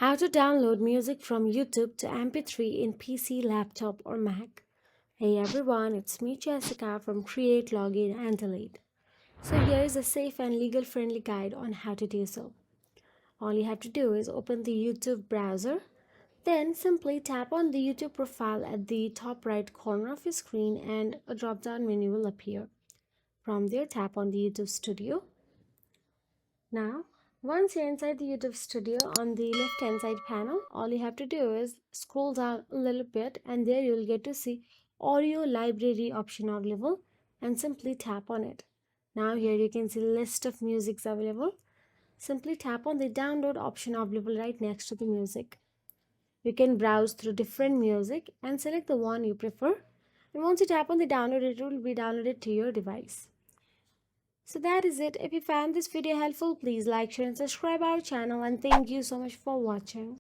How to download music from YouTube to MP3 in PC, laptop, or Mac. Hey everyone, it's me Jessica from Create, Login, and Delete. So here is a safe and legal friendly guide on how to do so. All you have to do is open the YouTube browser, then simply tap on the YouTube profile at the top right corner of your screen and a drop down menu will appear. From there, tap on the YouTube Studio. Now, once you're inside the YouTube Studio on the left hand side panel, all you have to do is scroll down a little bit and there you'll get to see audio library option available and simply tap on it. Now here you can see list of musics available. Simply tap on the download option available right next to the music. You can browse through different music and select the one you prefer. And once you tap on the download, it will be downloaded to your device. So that is it. If you found this video helpful, please like, share and subscribe our channel and thank you so much for watching.